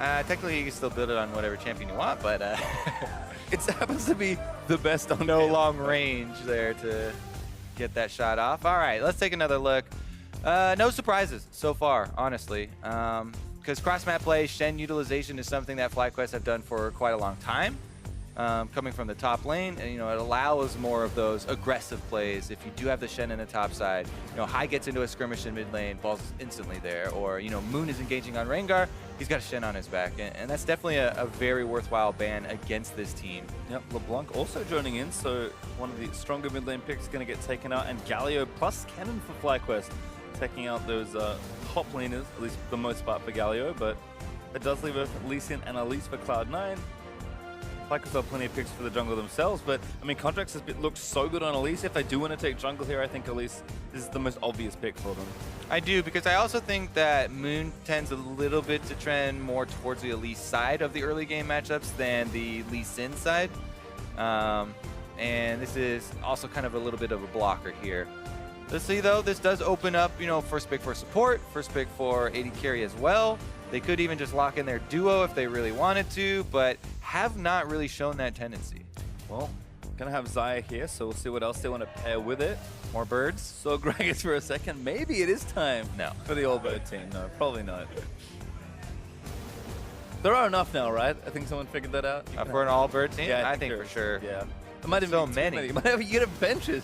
Technically, you can still build it on whatever champion you want, but It happens to be the best on no camp. long range there to get that shot off. All right, let's take another look. No surprises so far, honestly. Because cross-map play, Shen utilization is something that FlyQuest have done for quite a long time. Coming from the top lane, and it allows more of those aggressive plays. If you do have the Shen in the top side, Hai gets into a skirmish in mid lane, ball's instantly there, or Moon is engaging on Rengar, he's got a Shen on his back, and that's definitely a very worthwhile ban against this team. Yep, LeBlanc also joining in, so one of the stronger mid lane picks is going to get taken out, and Galio plus Cannon for FlyQuest, taking out those top laners, at least for the most part for Galio, but it does leave Lee Sin and Elise for Cloud9. FlyQuest have plenty of picks for the jungle themselves, but I mean, Contracts has looked so good on Elise. If they do want to take jungle here, I think Elise is the most obvious pick for them. I do, because I also think that Moon tends a little bit to trend more towards the Elise side of the early game matchups than the Lee Sin side. And this is also kind of a little bit of a blocker here. Let's see though, this does open up, first pick for support, first pick for AD carry as well. They could even just lock in their duo if they really wanted to, but have not really shown that tendency. Well, gonna have Xayah here, so we'll see what else they want to pair with it. More birds? So Gragas for a second. Maybe it is time for the All Bird team. No, probably not. There are enough now, right? I think someone figured that out. For an all bird team? Yeah, I think for sure. Yeah. It might have so been many. You might have you get benches.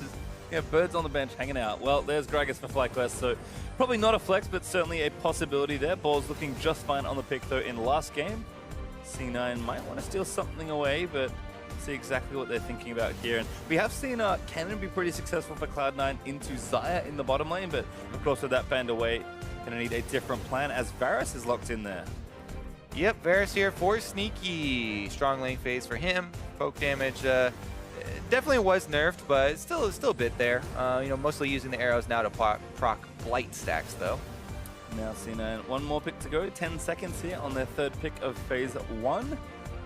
Yeah, birds on the bench hanging out. Well, there's Gragas for FlyQuest, so probably not a flex, but certainly a possibility there. Ball's looking just fine on the pick, though, in last game. C9 might want to steal something away, but see exactly what they're thinking about here. And we have seen Cannon be pretty successful for Cloud9 into Xayah in the bottom lane, but of course with that banned away, gonna need a different plan as Varus is locked in there. Yep, Varus here for Sneaky. Strong lane phase for him. Poke damage definitely was nerfed, but it's still a bit there. Mostly using the arrows now to proc blight stacks though. Now C9, one more pick to go. 10 seconds here on their third pick of phase 1.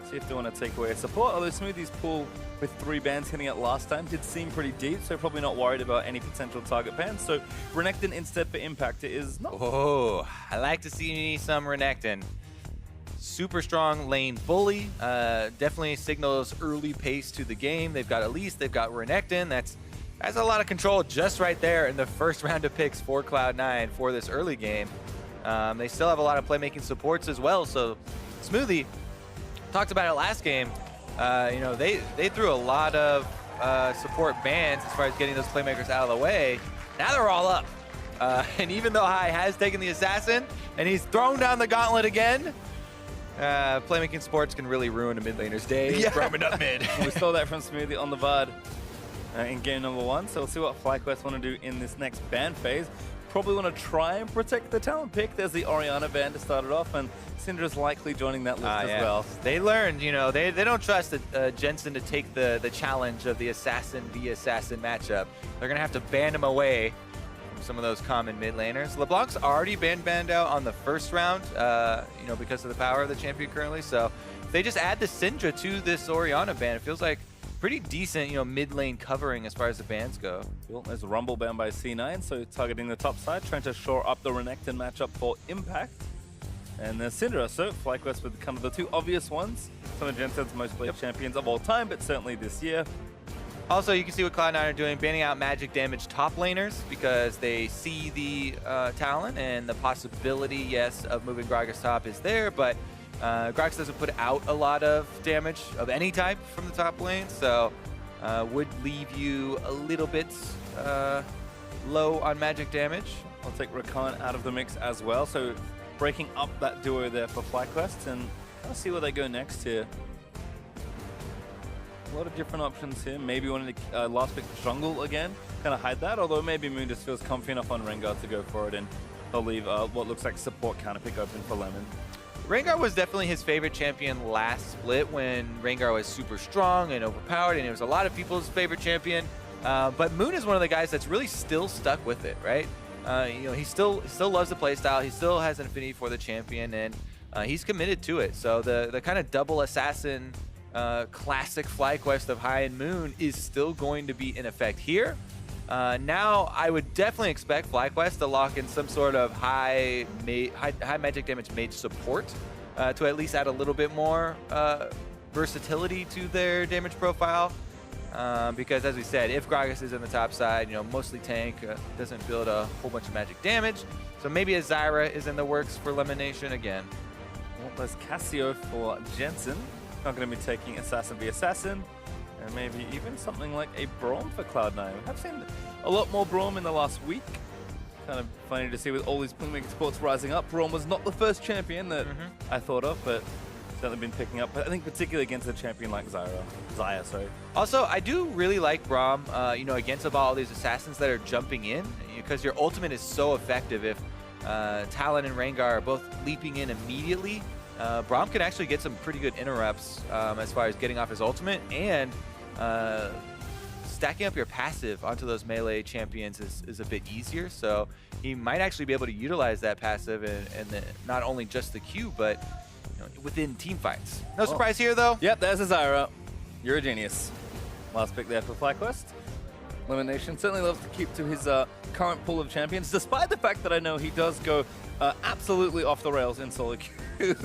See if they want to take away a support. Although Smoothie's pool with 3 bans hitting it last time did seem pretty deep, so probably not worried about any potential target bans. So Renekton instead for Impact is not. Oh, I like to see some Renekton. Super strong lane bully. Definitely signals early pace to the game. They've got Elise, they've got Renekton. That's a lot of control just right there in the first round of picks for Cloud9 for this early game. They still have a lot of playmaking supports as well. So Smoothie talked about it last game. They threw a lot of support bans as far as getting those playmakers out of the way. Now they're all up. And even though Hai has taken the assassin and he's thrown down the gauntlet again, playmaking supports can really ruin a mid laner's day. Yeah. Roaming up mid. We saw that from Smoothie on the Vard in game number 1. So we'll see what FlyQuest want to do in this next ban phase. Probably want to try and protect the talent pick. There's the Orianna ban to start it off, and Syndra's likely joining that list as well. They learned, they don't trust Jensen to take the challenge of the assassin v assassin matchup. They're going to have to ban him away from some of those common mid laners. LeBlanc's already banned out on the first round, because of the power of the champion currently. So if they just add the Syndra to this Orianna ban, it feels like pretty decent, mid lane covering as far as the bans go. Cool. There's a Rumble ban by C9, so targeting the top side, trying to shore up the Renekton matchup for Impact. And there's Syndra, so FlyQuest with kind of the 2 obvious ones. Some of Jensen's most played champions of all time, but certainly this year. Also, you can see what Cloud9 are doing, banning out magic damage top laners because they see the talent and the possibility, yes, of moving Gragas top is there, but Gragas doesn't put out a lot of damage of any type from the top lane, so would leave you a little bit low on magic damage. I'll take Rakan out of the mix as well, so breaking up that duo there for FlyQuest, and let's see where they go next here. A lot of different options here. Maybe wanting to last pick jungle again, kind of hide that, although maybe Moon just feels comfy enough on Rengar to go for it, and they'll leave what looks like support counter pick open for Lemon. Rengar was definitely his favorite champion last split when Rengar was super strong and overpowered, and it was a lot of people's favorite champion. But Moon is one of the guys that's really still stuck with it, right? He still loves the playstyle. He still has an affinity for the champion, and he's committed to it. So the kind of double assassin classic FlyQuest of Hai and Moon is still going to be in effect here. Now, I would definitely expect FlyQuest to lock in some sort of high magic damage mage support to at least add a little bit more versatility to their damage profile. Because as we said, if Gragas is in the top side, mostly tank, doesn't build a whole bunch of magic damage. So maybe a Zyra is in the works for Elimination again. Well, there's Cassio for Jensen. Not going to be taking Assassin v Assassin. And maybe even something like a Braum for Cloud9. I've seen a lot more Braum in the last week. Kind of funny to see with all these Playmaker sports rising up. Braum was not the first champion that I thought of, but certainly been picking up. But I think particularly against a champion like Xayah, sorry. Also, I do really like Braum, against all these assassins that are jumping in, because your ultimate is so effective. If Talon and Rengar are both leaping in immediately, Braum can actually get some pretty good interrupts as far as getting off his ultimate, and stacking up your passive onto those melee champions is a bit easier. So he might actually be able to utilize that passive and not only just the Q, but within team fights. No surprise here, though. Yep, there's a Zyra. You're a genius. Last pick there for FlyQuest. Elimination certainly loves to keep to his current pool of champions, despite the fact that I know he does go absolutely off the rails in solo queue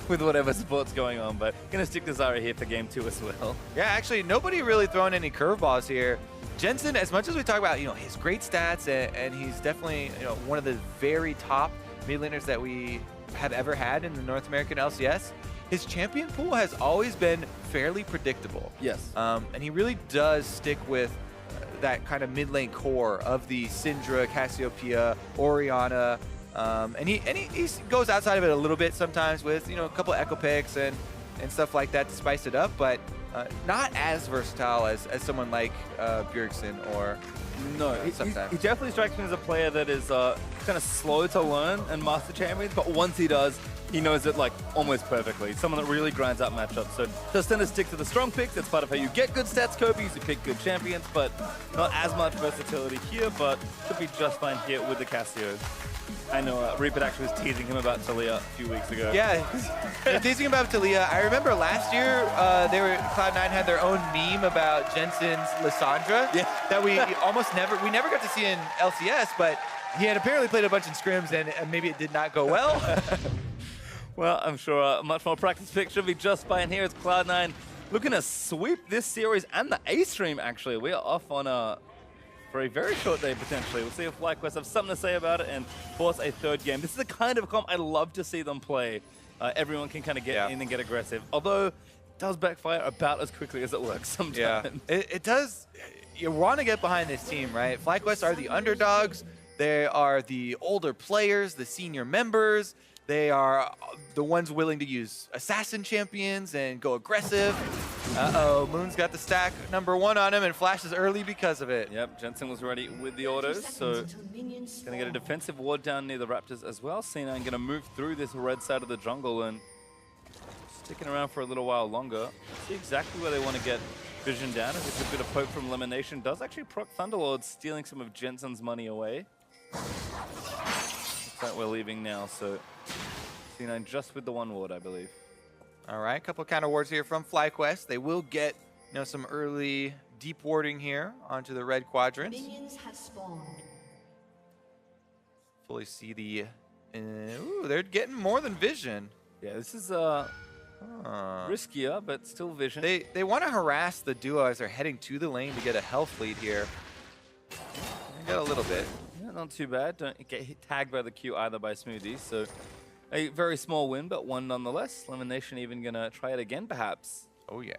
with whatever support's going on, but gonna stick to Zyra here for game 2 as well. Yeah, actually, nobody really throwing any curveballs here. Jensen, as much as we talk about his great stats, and he's definitely one of the very top mid laners that we have ever had in the North American LCS, his champion pool has always been fairly predictable. Yes. And he really does stick with that kind of mid lane core of the Syndra, Cassiopeia, Orianna, and he goes outside of it a little bit sometimes with a couple echo picks and stuff like that to spice it up, but not as versatile as someone like Bjergsen or no. He definitely strikes me as a player that is kind of slow to learn and master champions, but once he does, he knows it like almost perfectly. Someone that really grinds out matchups. So just tend to stick to the strong picks. That's part of how you get good stats, Kobe. You pick good champions, but not as much versatility here, but should be just fine here with the Cassios. I know Reaper actually was teasing him about Talia a few weeks ago. Yeah, teasing about Talia. I remember last year, Cloud9 had their own meme about Jensen's Lissandra that we never got to see in LCS, but he had apparently played a bunch in scrims and maybe it did not go well. Well, I'm sure a much more practice pick should be just fine here as Cloud9 looking to sweep this series and the A stream, actually. We are off on for a very short day, potentially. We'll see if FlyQuest have something to say about it and force a third game. This is the kind of comp I love to see them play. Everyone can kind of get in and get aggressive, although it does backfire about as quickly as it works sometimes. Yeah, it does. You want to get behind this team, right? FlyQuest are the underdogs. They are the older players, the senior members. They are the ones willing to use assassin champions and go aggressive. Uh-oh, Moon's got the stack #1 on him and flashes early because of it. Yep, Jensen was ready with the autos, so gonna get a defensive ward down near the Raptors as well. C9 gonna move through this red side of the jungle and sticking around for a little while longer. See exactly where they want to get vision down. As it's a bit of poke from Elimination. Does actually proc Thunderlord, stealing some of Jensen's money away. Looks like we're leaving now, so C9 just with the one ward, I believe. All right, a couple of counter wards here from FlyQuest. They will get some early deep warding here onto the red quadrant. Minions have spawned. Fully see the... ooh, they're getting more than vision. Yeah, this is riskier, but still vision. They want to harass the duo as they're heading to the lane to get a health lead here. They got a little bit. Yeah, not too bad. Don't get tagged by the Q either by Smoothies, so a very small win, but one nonetheless. Elimination even gonna try it again, perhaps. Oh yeah.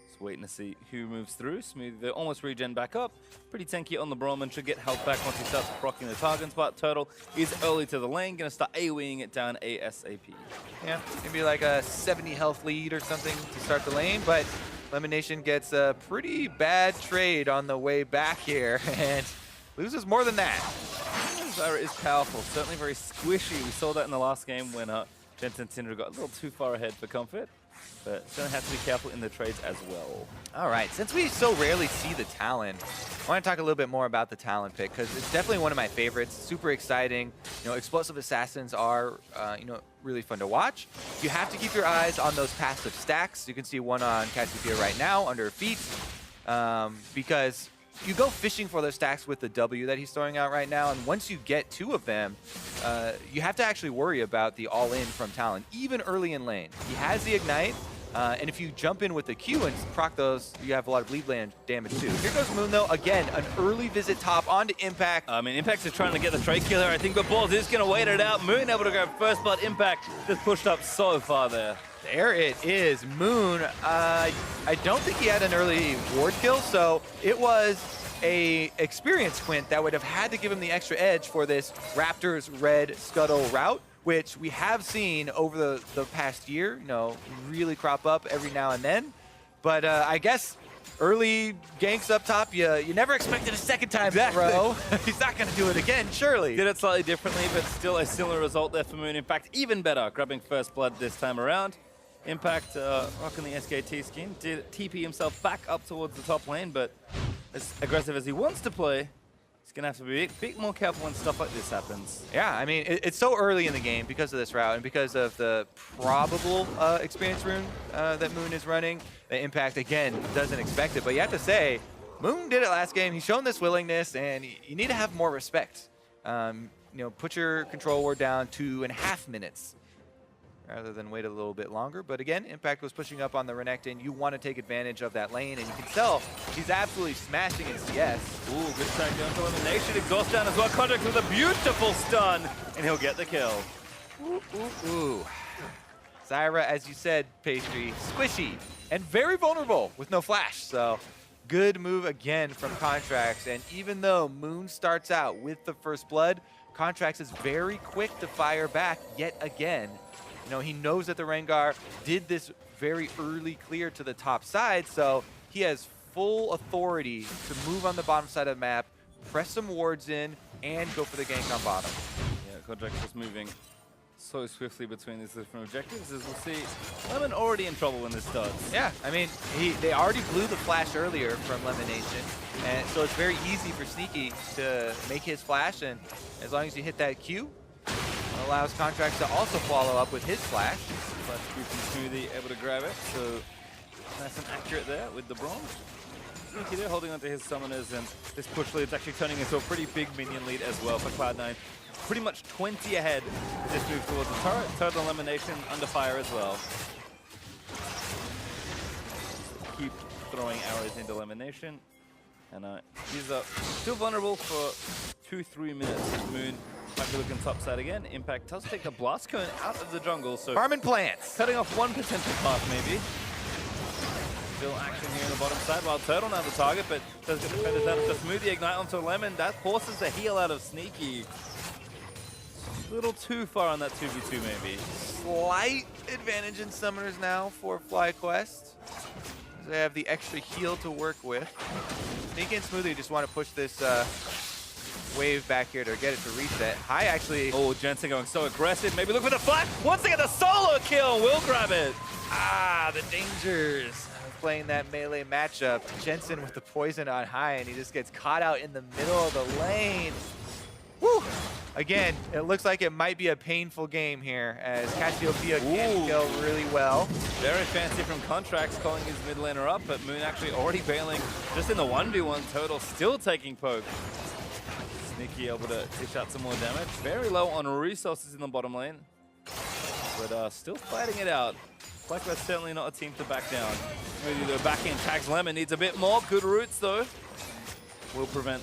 Just waiting to see who moves through. Smoothie, they almost regen back up. Pretty tanky on the Braum and should get health back once he starts proccing the targets. But Turtle is early to the lane, gonna start AoEing it down ASAP. Yeah, maybe like a 70 health lead or something to start the lane, but Elimination gets a pretty bad trade on the way back here and loses more than that. Zyra is powerful, certainly very squishy. We saw that in the last game when Jensen Syndra got a little too far ahead for comfort, but gonna have to be careful in the trades as well. All right, since we so rarely see the Talon, I want to talk a little bit more about the Talon pick because it's definitely one of my favorites. Super exciting. Explosive assassins are, really fun to watch. You have to keep your eyes on those passive stacks. You can see one on Cassiopeia right now under her feet because you go fishing for those stacks with the W that he's throwing out right now, and once you get 2 of them, you have to actually worry about the all-in from Talon, even early in lane. He has the Ignite, and if you jump in with the Q and proc those, you have a lot of bleed land damage too. Here goes Moon though, again, an early visit top onto Impact. I mean, Impact's just trying to get the trade killer, I think, but Balls is going to wait it out. Moon able to go first blood. Impact just pushed up so far there. There it is, Moon. I don't think he had an early ward kill, so it was a experienced Quint that would have had to give him the extra edge for this Raptors red scuttle route, which we have seen over the past year, you know, really crop up every now and then. But I guess early ganks up top, you never expected a second time, bro. He's not going to do it again, surely. Did it slightly differently, but still a similar result there for Moon. In fact, even better, grabbing first blood this time around. Impact rocking the SKT skin, did TP himself back up towards the top lane, but as aggressive as he wants to play, he's going to have to be a bit more careful when stuff like this happens. Yeah, I mean, it's so early in the game because of this route and because of the probable experience rune that Moon is running. The Impact, again, doesn't expect it, but you have to say, Moon did it last game. He's shown this willingness, and you need to have more respect. You know, put your control ward down 2.5 minutes. Rather than wait a little bit longer. But again, Impact was pushing up on the Renekton. You want to take advantage of that lane, and you can tell he's absolutely smashing in CS. Ooh, good start going to elimination. Exhaust down as well. Contract with a beautiful stun, and he'll get the kill. Ooh, ooh, ooh. Zyra, as you said, Pastry, squishy and very vulnerable with no flash. So good move again from Contracts. And even though Moon starts out with the first blood, Contracts is very quick to fire back yet again. You know, he knows that the Rengar did this very early clear to the top side, so he has full authority to move on the bottom side of the map, press some wards in, and go for the gank on bottom. Yeah, Contract just moving so swiftly between these different objectives, as we'll see. Lemon already in trouble when this starts. Yeah, I mean, they already blew the flash earlier from Lemon Nation, and so it's very easy for Sneaky to make his flash, and as long as you hit that Q, allows Contracts to also follow up with his flash. Flash scoop from Smoothie, able to grab it, so nice and accurate there with the bronze. Sneaky there holding onto his summoners, and this push lead's actually turning into a pretty big minion lead as well for Cloud9. Pretty much 20 ahead with this move towards the turret. Total elimination under fire as well. Keep throwing arrows into elimination. And he's still vulnerable for 2-3 minutes. Moon might be looking topside again. Impact does take the blast cone out of the jungle, so Farming plants. cutting off one potential path maybe. Still action here on the bottom side, while Turtle now the target, but does get the feathers out of just move the Ignite onto Lemon. That forces the heal out of Sneaky. A little too far on that 2v2 maybe. Slight advantage in summoners now for FlyQuest. They have the extra heal to work with. Sneaky and Smoothie just want to push this wave back here to get it to reset. High actually. Oh, Jensen going so aggressive. Maybe look for the flash. Once they get the solo kill, we'll grab it. Ah, the dangers of playing that melee matchup. Jensen with the poison on High, and he just gets caught out in the middle of the lane. Woo! Again, it looks like it might be a painful game here as Cassiopeia can kill really well. Very fancy from Contracts calling his mid laner up, but Moon actually already bailing just in the 1v1 total, still taking poke. Sneaky able to dish out some more damage. Very low on resources in the bottom lane, but still fighting it out. FlyQuest certainly not a team to back down. Maybe the back end tags Lemon, needs a bit more. Good roots though. Will prevent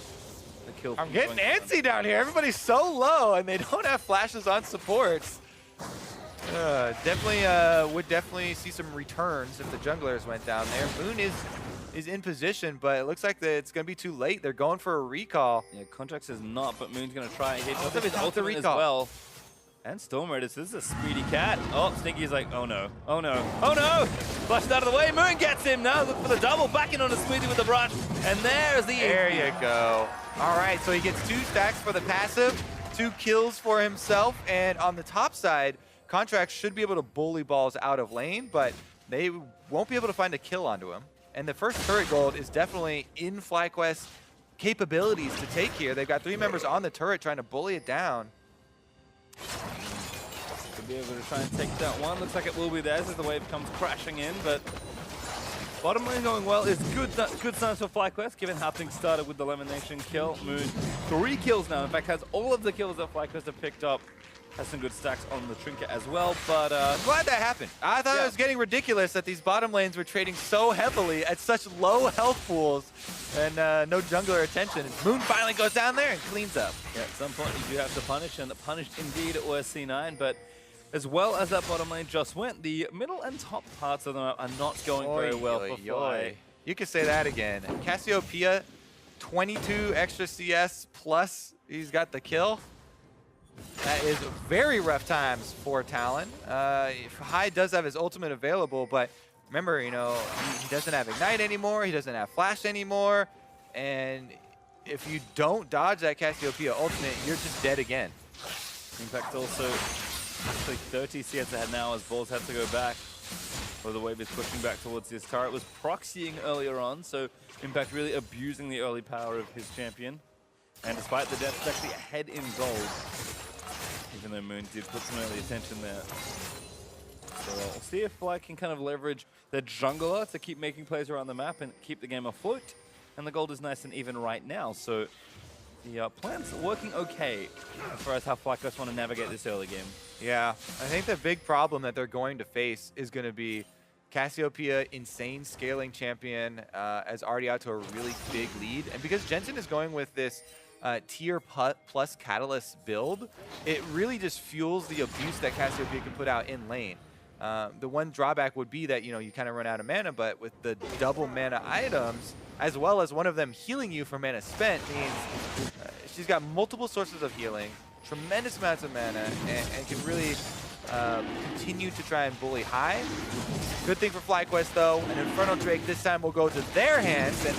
the kill. I'm getting antsy down here. Everybody's so low and they don't have flashes on supports. Would definitely see some returns if the junglers went down there. Moon is in position, but it looks like it's going to be too late. They're going for a recall. Yeah, Contracts is not, but Moon's going to try and hit both of his It's not the ultimate as recall. well. And Storm Raiders, this is a speedy cat. Oh, Sneaky's like, oh no, oh no, oh no! Flushed out of the way, Moon gets him now. Look for the double, back in on the Smoothie with the brush. And there's the There you go. All right, so he gets 2 stacks for the passive, 2 kills for himself, and on the top side, Contracts should be able to bully balls out of lane, but they won't be able to find a kill onto him. And the first turret gold is definitely in FlyQuest's capabilities to take here. They've got 3 members on the turret trying to bully it down. To be able to try and take that one. Looks like it will be theirs as the wave comes crashing in, but Bottom lane going well is good signs for FlyQuest, given how things started with the elimination kill. Moon, 3 kills now. In fact, has all of the kills that FlyQuest have picked up. Has some good stacks on the trinket as well, but I'm glad that happened. I thought it was getting ridiculous that these bottom lanes were trading so heavily at such low health pools and no jungler attention. Moon finally goes down there and cleans up. Yeah, at some point you do have to punish, and punished indeed it was C9, but as well as that bottom lane just went, the middle and top parts of the map are not going very well for Fly. You could say that again. Cassiopeia, 22 extra CS plus he's got the kill. That is very rough times for Talon. Hyde does have his ultimate available, but remember, you know, he doesn't have Ignite anymore, he doesn't have Flash anymore, and if you don't dodge that Cassiopeia ultimate, you're just dead again. Impact also actually 30 CS ahead now as Balls had to go back. Or the wave is pushing back towards his turret. Was proxying earlier on, so Impact really abusing the early power of his champion. And despite the death, it's actually ahead in gold. Even though Moon did put some early attention there. So we'll see if Fly can kind of leverage the jungler to keep making plays around the map and keep the game afloat. And the gold is nice and even right now, so the plan's working okay as far as how FlyQuest want to navigate this early game. Yeah, I think the big problem that they're going to face is going to be Cassiopeia, insane scaling champion, as already out to a really big lead. And because Jensen is going with this tier plus Catalyst build, it really just fuels the abuse that Cassiopeia can put out in lane. The one drawback would be that, you know, you kind of run out of mana, but with the double mana items, as well as one of them healing you for mana spent, means she's got multiple sources of healing, tremendous amounts of mana, and can really continue to try and bully high. Good thing for FlyQuest, though, an Infernal Drake this time will go to their hands and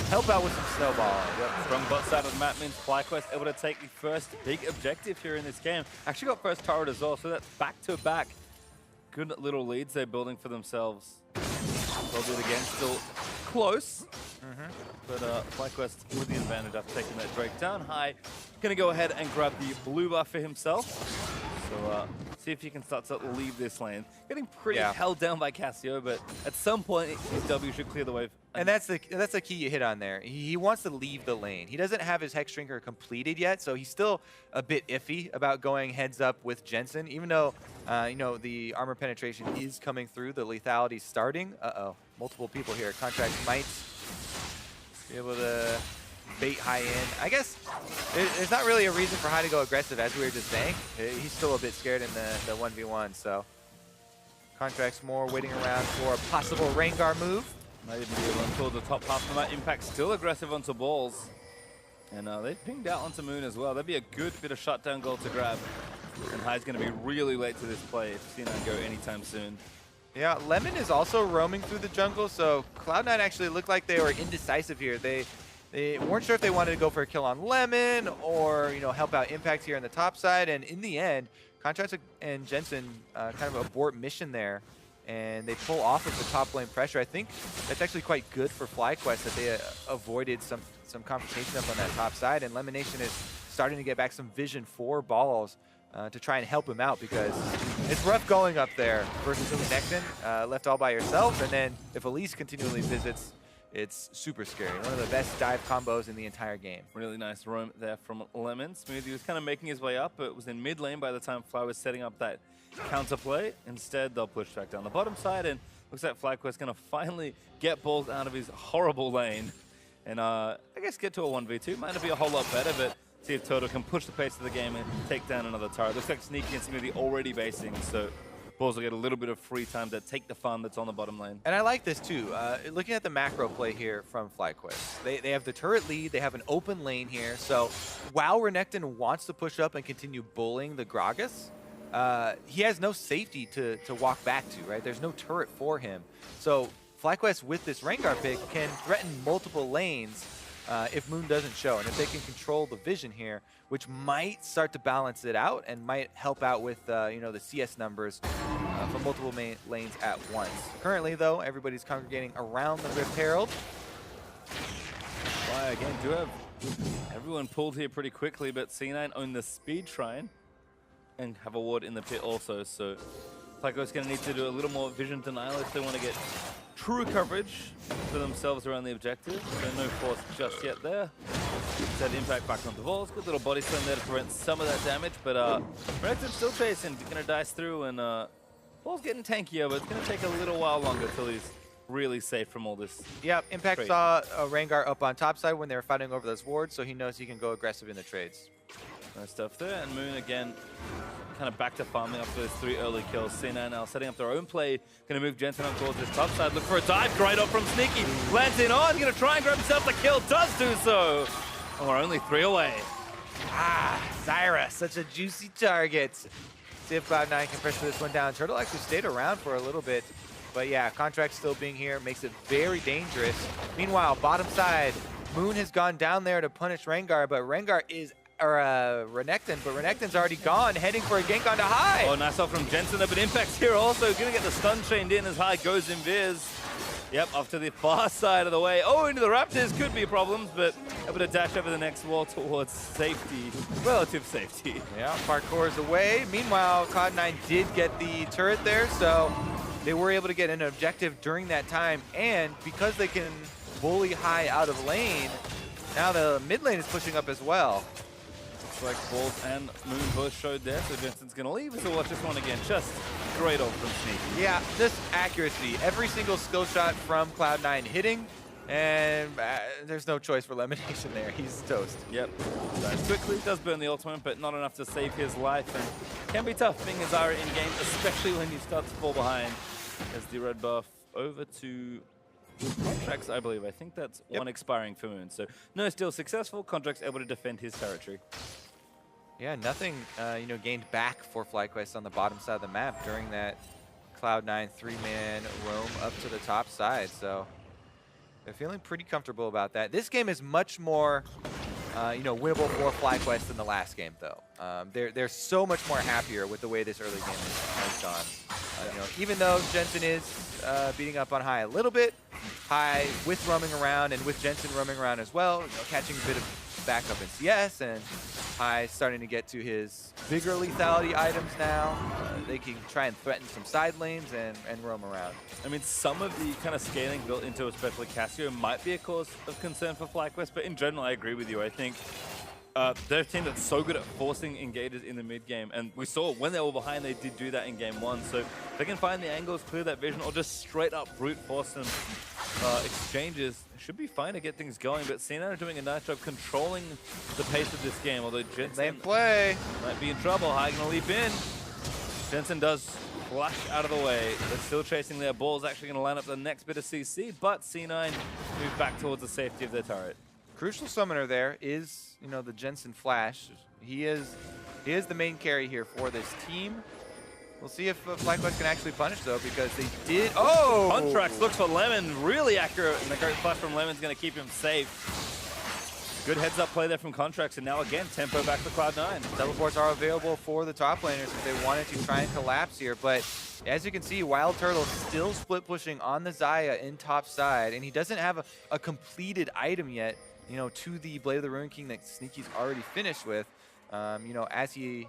help out with some snowballing. Yep. Strong bot side of the map means FlyQuest able to take the first big objective here in this game. Actually got first turret as well, so that's back-to-back good little leads they're building for themselves. They'll do it again, still close. But FlyQuest with the advantage after taking that Drake down high. Gonna go ahead and grab the blue buff for himself. So see if he can start to leave this lane. Getting pretty held down by Cassio, but at some point his W should clear the wave. And that's the key you hit on there. He wants to leave the lane. He doesn't have his Hex Drinker completed yet, so he's still a bit iffy about going heads up with Jensen, even though you know, the armor penetration is coming through, the lethality starting. Multiple people here. Contract might be able to bait High in. I guess there's not really a reason for High to go aggressive, as we were just saying. He's still a bit scared in the 1v1, so Contract's more waiting around for a possible Rengar move. Might even be able to pull the top half of that. Impact still aggressive onto Balls. And they've pinged out onto Moon as well. That'd be a good bit of shutdown goal to grab. And High's going to be really late to this play if C9 go anytime soon. Yeah, Lemon is also roaming through the jungle, so Cloud9 actually looked like they were indecisive here. They weren't sure if they wanted to go for a kill on Lemon or, you know, help out Impact here on the top side. And in the end, Contract and Jensen kind of abort mission there, and they pull off of the top lane pressure. I think that's actually quite good for FlyQuest that they avoided some confrontation up on that top side. And Lemonation is starting to get back some vision for Balls to try and help him out, because it's rough going up there versus Renekton, left all by yourself. And then if Elise continually visits, it's super scary. One of the best dive combos in the entire game. Really nice roam there from Lemon. Smoothie was kind of making his way up, but was in mid lane by the time Fly was setting up that counter play. Instead, they'll push back down the bottom side, and looks like FlyQuest going to finally get Balls out of his horrible lane. And I guess get to a 1v2. Might not be a whole lot better, but see if Toto can push the pace of the game and take down another turret. Looks like Sneaky and Smoothie already basing, so Balls will get a little bit of free time to take the farm that's on the bottom lane. And I like this too. Looking at the macro play here from FlyQuest, they have the turret lead, they have an open lane here, so while Renekton wants to push up and continue bullying the Gragas, he has no safety to walk back to, right? There's no turret for him. So FlyQuest with this Rengar pick can threaten multiple lanes if Moon doesn't show. And if they can control the vision here, which might start to balance it out and might help out with you know, the CS numbers for multiple lanes at once. Currently, though, everybody's congregating around the Rift Herald. Fly again do have everyone pulled here pretty quickly, but C9 own the speed shrine and have a ward in the pit also. So FlyQuest going to need to do a little more vision denial if they want to get true coverage for themselves around the objective, so no force just yet there. That impact back onto Vols. Good little body slam there to prevent some of that damage, but Renekton's still chasing, gonna dice through, and Vols getting tankier, but it's gonna take a little while longer till he's really safe from all this. Yep, Impact trade. saw Rengar up on top side when they were fighting over those wards, so he knows he can go aggressive in the trades. Nice stuff there, and Moon again, kind of back to farming after those 3 early kills. C9 now setting up their own play, gonna move Jensen up towards this top side, look for a dive, great off from Sneaky, lands in on, gonna try and grab himself the kill, does do so! And we're only 3 away. Zyra, such a juicy target. See if Cloud9 can pressure this one down. Turtle actually stayed around for a little bit, but yeah, Contract still being here makes it very dangerous. Meanwhile, bottom side, Moon has gone down there to punish Rengar, but Rengar is Renekton, but Renekton's already gone, heading for a gank onto High. Oh, nice off from Jensen, but Impact's here also, gonna get the stun chained in as High goes in Viz. Yep, off to the far side of the way. Oh, into the Raptors, could be problems, but able to dash over the next wall towards safety, relative safety. Yeah, parkours away. Meanwhile, Cloud9 did get the turret there, so they were able to get an objective during that time, and because they can bully High out of lane, now the mid lane is pushing up as well. Looks like Balls and Moon both showed there, so Jensen's gonna leave, so watch this one again. Just great off from Sneaky. Yeah, just accuracy. Every single skill shot from Cloud9 hitting, and there's no choice for elimination there. He's toast. Yep, dies quickly, does burn the ultimate, but not enough to save his life, and can be tough being a Zyra in-game, especially when you start to fall behind. As the red buff over to Contracts, I believe. I think that's one expiring for Moon. So no, still successful. Contracts able to defend his territory. Yeah, nothing gained back for FlyQuest on the bottom side of the map during that Cloud9 3-man roam up to the top side. So they're feeling pretty comfortable about that. This game is much more winnable for FlyQuest than the last game, though. They're so much more happier with the way this early game has gone. Even though Jensen is beating up on High a little bit, High with roaming around and with Jensen roaming around as well, catching a bit of backup in CS, and High starting to get to his bigger lethality items now. They can try and threaten some side lanes and roam around. I mean, some of the kind of scaling built into especially Cassio might be a cause of concern for FlyQuest, but in general, I agree with you. I think they're a team that's so good at forcing engages in the mid game, and we saw when they were behind, they did do that in game 1. So if they can find the angles, clear that vision, or just straight up brute force some exchanges, should be fine to get things going. But C9 are doing a nice job controlling the pace of this game, although Jensen play might be in trouble. High gonna leap in. Jensen does flash out of the way. They're still chasing their balls, actually gonna line up the next bit of CC, but C9 move back towards the safety of their turret. Crucial summoner there is, the Jensen Flash. He is the main carry here for this team. We'll see if FlyQuest can actually punish, though, because they did. Oh! Contracts looks for Lemon, really accurate, and the great flash from Lemon's going to keep him safe. Good heads-up play there from Contracts, and now again, tempo back to Cloud9. Teleports are available for the top laners if they wanted to try and collapse here, but as you can see, Wild Turtle still split pushing on the Xayah in top side, and he doesn't have a completed item yet, to the Blade of the Ruin King that Sneaky's already finished with, as he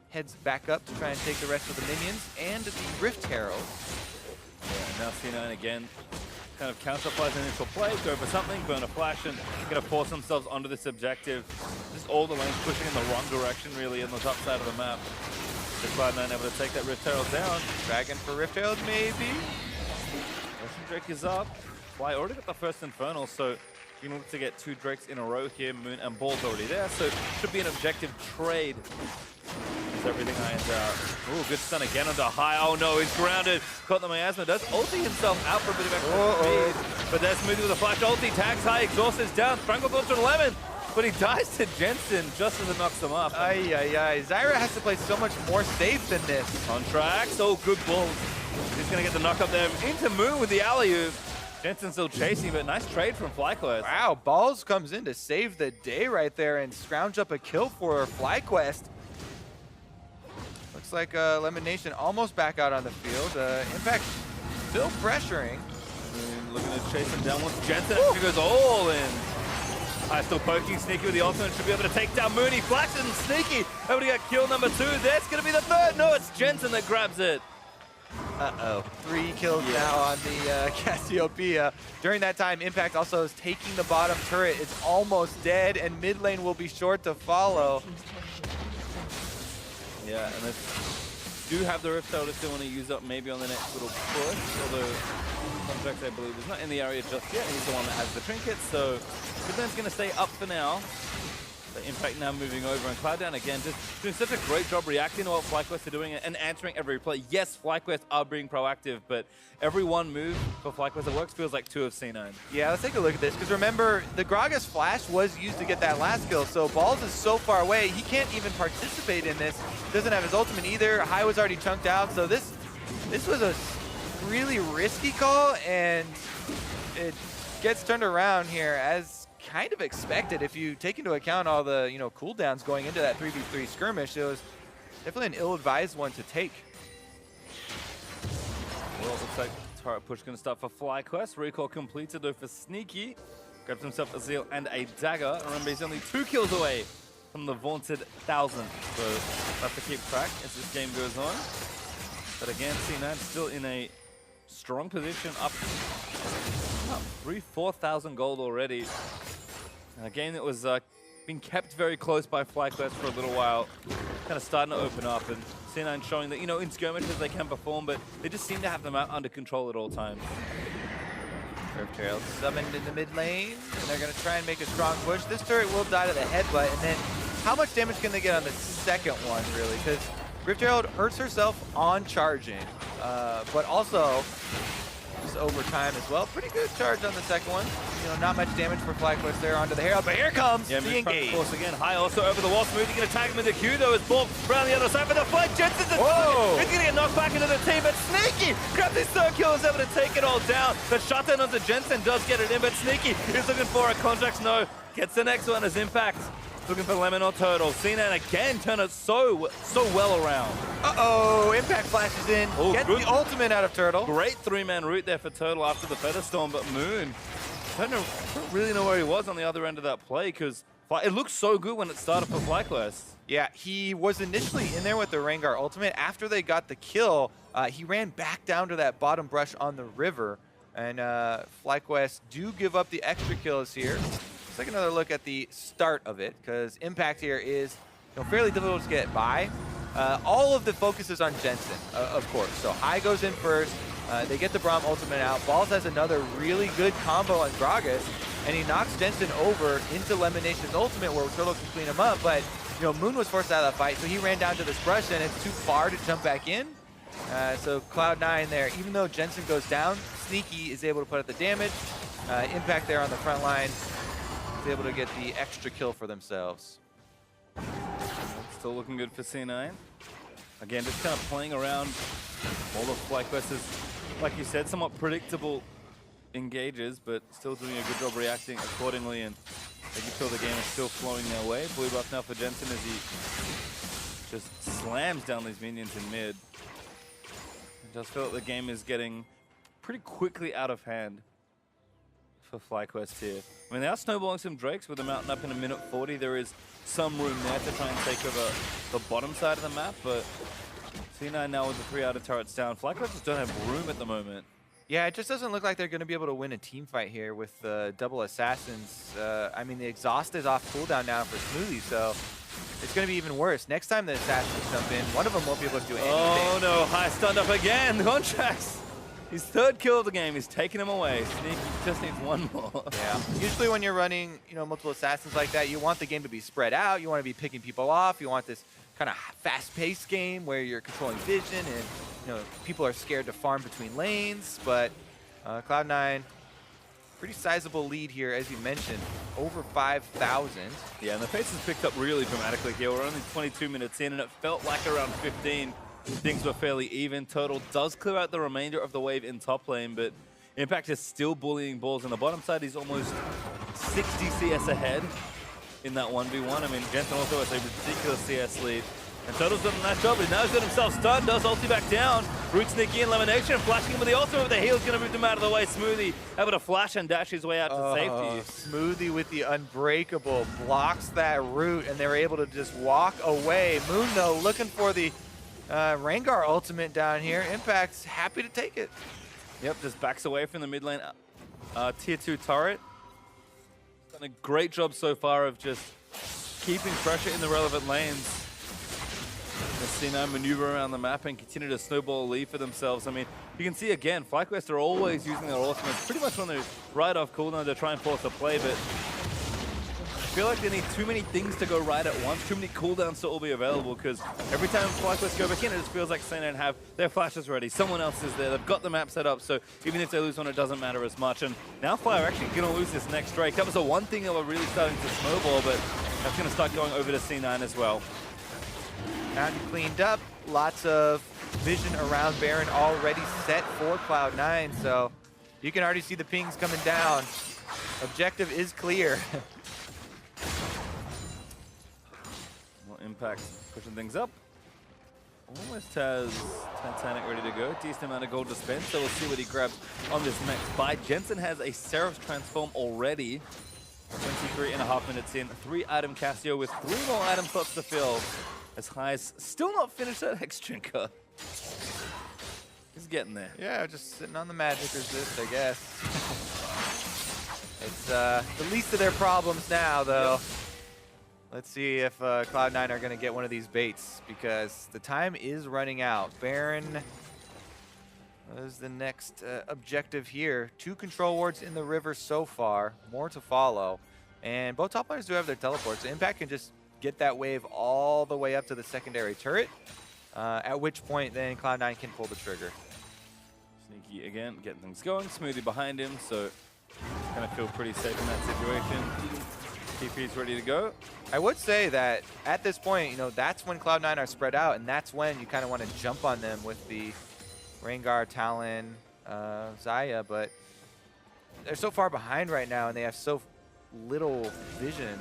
heads back up to try and take the rest of the minions and the Rift Herald. Yeah, now C9 again kind of counterplays an initial play, go for something, burn a flash, and going to force themselves onto this objective. Just all the lanes pushing in the wrong direction, really, in the top side of the map. The Cloud9 able to take that Rift Herald down. Dragon for Rift Herald, maybe? Russian Drake is up. Fly already got the first Infernal, so you can look to get 2 Drakes in a row here. Moon and Ball's already there, so it should be an objective trade. As everything irons out. Ooh, good stun again onto High. Oh no, he's grounded. Caught the miasma. Does ulti himself out for a bit of extra speed. But that's moving with a flash ulti. Tags High, exhaust is down. Strangle goes to Lemon. But he dies to Jensen just as it knocks him up. Zyra has to play so much more safe than this. Contracts. Oh, good balls. He's going to get the knock up there into Moon with the alley-oop. Jensen still chasing, but nice trade from FlyQuest. Wow, Balls comes in to save the day right there and scrounge up a kill for FlyQuest. Looks like Elimination almost back out on the field. Impact still pressuring. And looking to chase him down once Jensen actually goes all in. High still poking Sneaky with the ultimate. Should be able to take down Mooney. Flashes and Sneaky able to get kill number 2. That's going to be the third. No, it's Jensen that grabs it. Uh-oh. 3 kills now on the Cassiopeia. During that time, Impact also is taking the bottom turret. It's almost dead, and mid lane will be short to follow. Yeah, and they do have the Rift Herald if they want to use up maybe on the next little push, although Contracts, I believe, is not in the area just yet. He's the one that has the trinket, so mid lane's going to stay up for now. The Impact now moving over, and Cloud9 again just doing such a great job reacting to what FlyQuest are doing and answering every play. Yes, FlyQuest are being proactive, but every one move for FlyQuest that works feels like 2 of C9. Yeah, let's take a look at this, because remember, the Gragas flash was used to get that last kill, so Balls is so far away, he can't even participate in this. Doesn't have his ultimate either. High was already chunked out, so this was a really risky call, and it gets turned around here as kind of expected. If you take into account all the cooldowns going into that 3v3 skirmish, it was definitely an ill-advised one to take. Well, it looks like turret push going to start for FlyQuest. Recall completed though for Sneaky. Grabs himself a Zeal and a dagger. Remember, he's only 2 kills away from the vaunted 1,000. So have to keep track as this game goes on. But again, C9 still in a strong position, up 4,000 gold already. And a game that was being kept very close by FlyQuest for a little while, kind of starting to open up, and C9 showing that, in skirmishes they can perform, but they just seem to have them out under control at all times. Rift Herald summoned in the mid lane, and they're going to try and make a strong push. This turret will die to the headbutt, and then how much damage can they get on the second one, really? Because Rift Herald hurts herself on charging, but also just over time as well. Pretty good charge on the second one. Not much damage for FlyQuest there onto the Herald, but here comes the engage. Of course, again, High also over the wall. Smoothie going to tag him in the queue, though, as Borg around the other side for the fight. Jensen's he's going to get knocked back into the team, but Sneaky grabs his third kill, is able to take it all down. The shutdown onto Jensen does get it in, but Sneaky is looking for a Contracts. No, gets the next one as Impact. Looking for Lemon or Turtle. C9 again turn it so well around. Uh-oh, Impact flashes in. Gets the ultimate out of Turtle. Great 3-man route there for Turtle after the Feather Storm, but Moon, I don't really know where he was on the other end of that play, because it looked so good when it started for FlyQuest. Yeah, he was initially in there with the Rengar ultimate. After they got the kill, he ran back down to that bottom brush on the river, and FlyQuest do give up the extra kills here. Let's take another look at the start of it, because Impact here is fairly difficult to get by. All of the focus is on Jensen, of course. So High goes in first. They get the Braum ultimate out. Balls has another really good combo on Gragas, and he knocks Jensen over into Lemonation's ultimate where Turtle can clean him up. But Moon was forced out of the fight, so he ran down to this brush, and it's too far to jump back in. So Cloud9 there, even though Jensen goes down, Sneaky is able to put up the damage. Impact there on the front line is able to get the extra kill for themselves. Still looking good for C9. Again, just kind of playing around all of FlyQuest's, like you said, somewhat predictable engages, but still doing a good job reacting accordingly, and they can feel the game is still flowing their way. Blue buff now for Jensen as he just slams down these minions in mid. I just feel that the game is getting pretty quickly out of hand for FlyQuest here. I mean, they are snowballing some Drakes with the mountain up in a minute 40. There is some room there to try and take over the bottom side of the map, but C9 now with the 3 outer turrets down. FlyQuest just don't have room at the moment. Yeah, it just doesn't look like they're going to be able to win a team fight here with double assassins. I mean, the exhaust is off cooldown now for Smoothie, so it's going to be even worse. Next time the assassins jump in, one of them won't be able to do anything. Oh no, High stunned up again. Contracts. His third kill of the game. He's taking him away. Sneaky just needs one more. Yeah. Usually when you're running, multiple assassins like that, you want the game to be spread out. You want to be picking people off. You want this kind of fast-paced game where you're controlling vision and people are scared to farm between lanes. But Cloud9, pretty sizable lead here, as you mentioned, over 5,000. Yeah, and the pace has picked up really dramatically here. We're only 22 minutes in, and it felt like around 15. Things were fairly even. Turtle does clear out the remainder of the wave in top lane, but Impact is still bullying Balls on the bottom side. He's almost 60 CS ahead in that 1v1. I mean, Jensen also has a ridiculous CS lead. And Turtle's done a nice job, but now he's got himself stunned, does ulti back down. Root Sneaky and Elimination, flashing him with the ultimate, but the heal's going to move him out of the way. Smoothie able to flash and dash his way out to safety. Smoothie with the Unbreakable blocks that root, and they're able to just walk away. Moon, though, looking for the Rengar ultimate down here. Impact's happy to take it. Yep, just backs away from the mid lane tier 2 turret. Done a great job so far of just keeping pressure in the relevant lanes. The C9 maneuver around the map and continue to snowball a lead for themselves. I mean, you can see again, FlyQuest are always using their ultimates pretty much on their right off cooldown to try and force a play, but I feel like they need too many things to go right at once, too many cooldowns to all be available, because every time FlyQuest go back in, it just feels like C9 have their flashes ready, someone else is there, they've got the map set up, so even if they lose one, it doesn't matter as much. And now Fly are actually going to lose this next Drake. That was the one thing that were really starting to snowball, but that's going to start going over to C9 as well. Mountain cleaned up, lots of vision around Baron already set for Cloud9, so you can already see the pings coming down. Objective is clear. Well, Impact pushing things up. Almost has Titanic ready to go. Decent amount of gold to spend, so we'll see what he grabs on this next fight. Jensen has a Seraph's Transform already. 23.5 minutes in. 3-item Cassio with 3 more item slots to fill. As high as still not finished that X-Drinker. He's getting there. Yeah, just sitting on the magic resist, I guess. It's the least of their problems now, though. Yep. Let's see if Cloud9 are going to get one of these baits, because the time is running out. Baron is the next objective here. 2 control wards in the river so far, more to follow. And both top laners do have their teleports. So Impact can just get that wave all the way up to the secondary turret, at which point then Cloud9 can pull the trigger. Sneaky again, getting things going. Smoothie behind him, so kind of feel pretty safe in that situation. TP's ready to go. I would say that at this point, you know, that's when Cloud9 are spread out, and that's when you kind of want to jump on them with the Rengar, Talon, Xayah, but they're so far behind right now, and they have so little vision.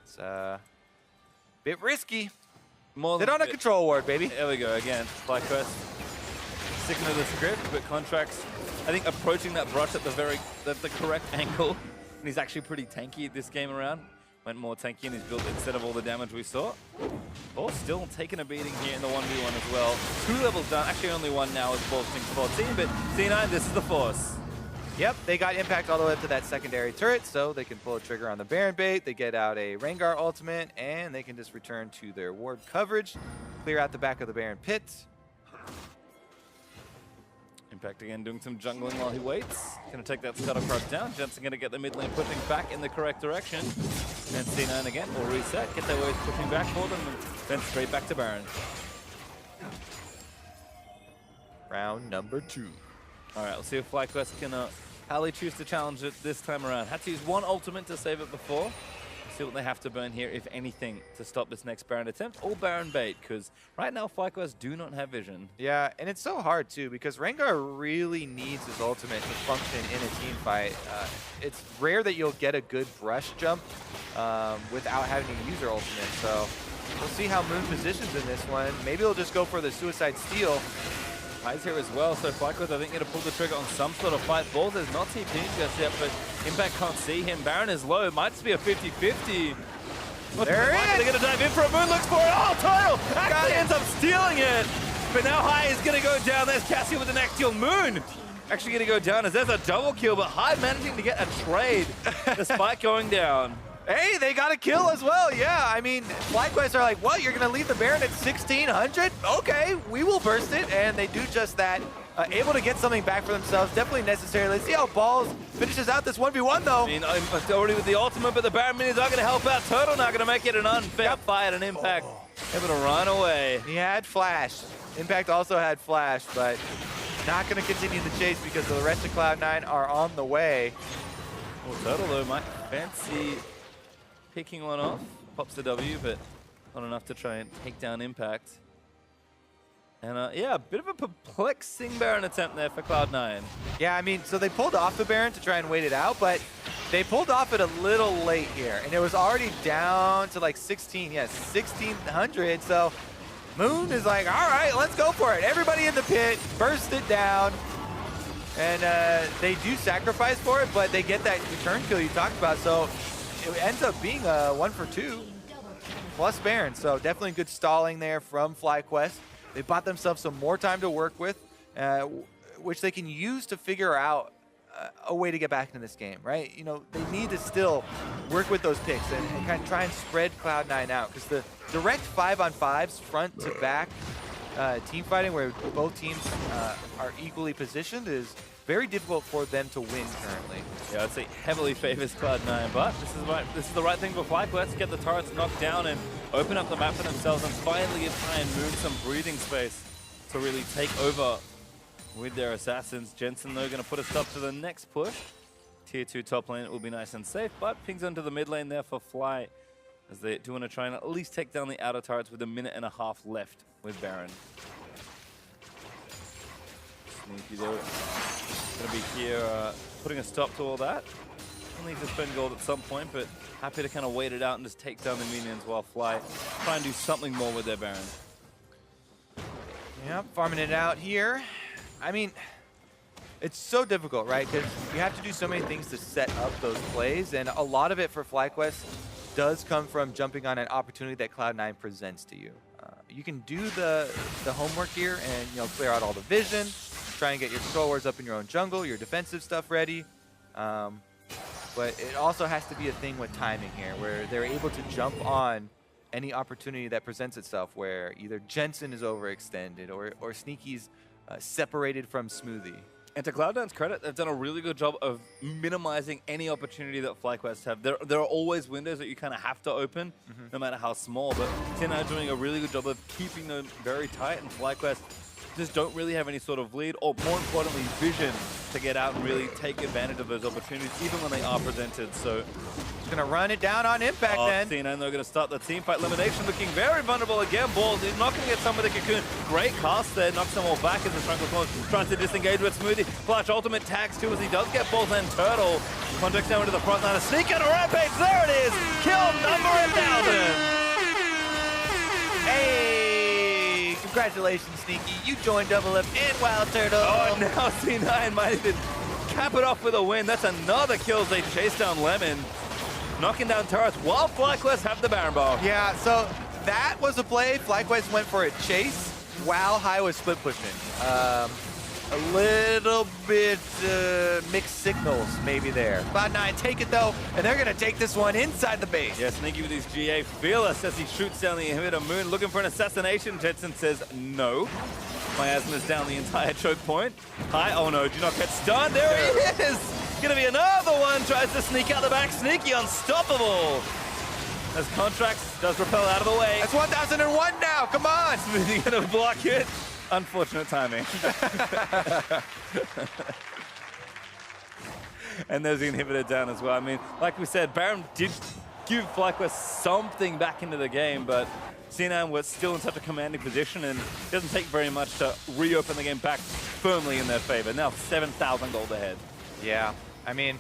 It's a bit risky. They don't have control ward, baby. There we go again. FlyQuest sticking to the script, but Contracts, I think, approaching that brush at the correct angle. And he's actually pretty tanky this game around. Went more tanky in his build instead of all the damage we saw. Ball still taking a beating here in the 1v1 as well. 2 levels down. Actually, only 1 now as Ball's 14, but C9, this is the force. Yep, they got Impact all the way up to that secondary turret, so they can pull a trigger on the Baron bait. They get out a Rengar ultimate, and they can just return to their ward coverage, clear out the back of the Baron pit. Impact again doing some jungling while he waits. Gonna take that Scuttle Crush down. Jensen gonna get the mid lane pushing back in the correct direction. And C9 again will reset, get their waves pushing back for them, and then straight back to Baron. Round number 2. All right, let's see if FlyQuest can how they choose to challenge it this time around. Had to use 1 ultimate to save it before. Let's see what they have to burn here, if anything, to stop this next Baron attempt. All Baron bait, because right now FlyQuest do not have vision. Yeah, and it's so hard too, because Rengar really needs his ultimate to function in a team fight. It's rare that you'll get a good brush jump without having to use your ultimate. So we'll see how Moon positions in this one. Maybe he'll just go for the Suicide Steal. High's here as well, so FlyQuest I think going to pull the trigger on some sort of fight. Balls is not TPing just yet, but Impact can't see him. Baron is low, might just be a 50-50. There it is! They're going to dive in for a Moon, looks for it. Oh, Total actually ends up stealing it. But now High is going to go down. There's Cassio with the next kill. Moon actually going to go down as there's a double kill, but High managing to get a trade despite going down. Hey, they got a kill as well. Yeah, I mean, FlyQuest are like, what? You're going to leave the Baron at 1,600? Okay, we will burst it. And they do just that. Able to get something back for themselves. Definitely necessary. Let's see how Balls finishes out this 1v1, though. I mean, already with the ultimate, but the Baron minis are going to help out. Turtle now going to make it an unfair fight, and Impact able to run away. He had Flash. Impact also had Flash, but not going to continue the chase because the rest of Cloud9 are on the way. Well, Turtle, though, might fancy picking one off. Pops the W, but not enough to try and take down Impact. And yeah, a bit of a perplexing Baron attempt there for Cloud9. Yeah, I mean, so they pulled off the Baron to try and wait it out, but they pulled off it a little late here. And it was already down to like 1,600. So Moon is like, all right, let's go for it. Everybody in the pit, burst it down. And they do sacrifice for it, but they get that return kill you talked about. So it ends up being a 1 for 2 plus Baron. So definitely good stalling there from FlyQuest. They bought themselves some more time to work with, which they can use to figure out a way to get back into this game, right? You know, they need to still work with those picks and kind of try and spread Cloud9 out, because the direct 5-on-5s front to back team fighting where both teams are equally positioned is very difficult for them to win currently. Yeah, I'd say heavily favors Cloud9, but this is the right thing for FlyQuest. Get the turrets knocked down and open up the map for themselves and finally try and move some breathing space to really take over with their assassins. Jensen, though, going to put a stop to the next push. Tier 2 top lane, it will be nice and safe, but pings onto the mid lane there for Fly, as they do want to try and at least take down the outer turrets with 1.5 minutes left with Baron. Sneaky, though, going to be here putting a stop to all that. We'll need to spend gold at some point, but happy to kind of wait it out and just take down the minions while Fly try and do something more with their Baron. Yep, farming it out here. I mean, it's so difficult, right? Because you have to do so many things to set up those plays, and a lot of it for FlyQuest does come from jumping on an opportunity that Cloud9 presents to you. You can do the homework here and clear out all the vision, try and get your control wards up in your own jungle, your defensive stuff ready. But it also has to be a thing with timing here, where they're able to jump on any opportunity that presents itself, where either Jensen is overextended or Sneaky's separated from Smoothie. And to Cloud9's credit, they've done a really good job of minimizing any opportunity that FlyQuest have. There are always windows that you kind of have to open, no matter how small, but Tina are doing a really good job of keeping them very tight, and FlyQuest just don't really have any sort of lead, or more importantly, vision to get out and really take advantage of those opportunities, even when they are presented. So he's gonna run it down on impact then. Tina, and they're gonna start the team fight. Elimination looking very vulnerable again. Balls, he's not gonna get some with the cocoon. Great cast there, knocks them all back as the Strangler Claws tries to disengage with Smoothie. Flash ultimate tags too as he does get balls and Turtle. Context down into the front line. A sneak and a rampage, there it is! Kill number 1,000! Hey! Congratulations, Sneaky. You joined Double Up and Wild Turtle. Oh, and now C9 might even cap it off with a win. That's another kill as they chase down Lemon. Knocking down turrets while FlyQuest have the Baron Ball. Yeah, so that was a play. FlyQuest went for a chase while High was split pushing. A little bit mixed signals maybe there. Cloud9 take it though, and they're gonna take this one inside the base. Yeah, Sneaky with his GA. Fearless as he shoots down the inhibitor. Moon looking for an assassination. Jetson says no. Miasma's down the entire choke point. High, oh no, do not get stunned. There he is! Gonna be another one. Tries to sneak out the back. Sneaky unstoppable. As Contracts does repel out of the way. That's 1001 now, come on! Smoothie gonna block it. Unfortunate timing. And there's the inhibitor down as well. I mean, like we said, Baron did give FlyQuest something back into the game, but C9 was still in such a commanding position, and it doesn't take very much to reopen the game back firmly in their favor. Now 7,000 gold ahead. Yeah, I mean,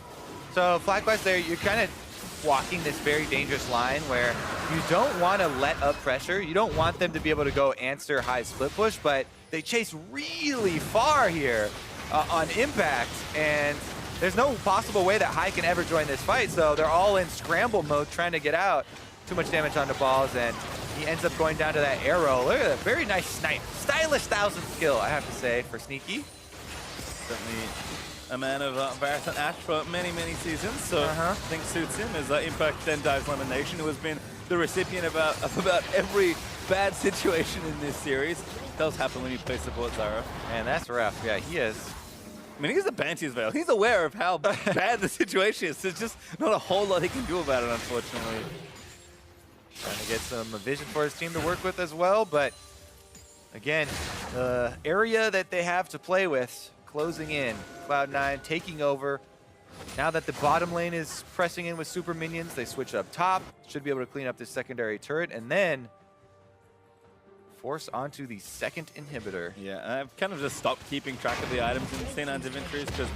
so FlyQuest there, you're kind of walking this very dangerous line where you don't want to let up pressure. You don't want them to be able to go answer High split push, but they chase really far here on impact, and there's no possible way that High can ever join this fight, so they're all in scramble mode trying to get out. Too much damage on the balls, and he ends up going down to that arrow. Look at that, very nice snipe. Stylish 1000 skill, I have to say, for Sneaky. Certainly a man of Varus and Ash for many, many seasons, so I think suits him as Impact then dives Lemon Nation, who has been the recipient of about every bad situation in this series. It does happen when you play support Zara. Man, that's rough. Yeah, he is. I mean, he's the Banshee's Veil. He's aware of how bad the situation is. There's just not a whole lot he can do about it, unfortunately. Trying to get some vision for his team to work with as well, but again, the area that they have to play with closing in. Cloud9 taking over. Now that the bottom lane is pressing in with super minions, they switch up top. Should be able to clean up this secondary turret and then force onto the second inhibitor. Yeah, I've kind of just stopped keeping track of the items in C9's inventories because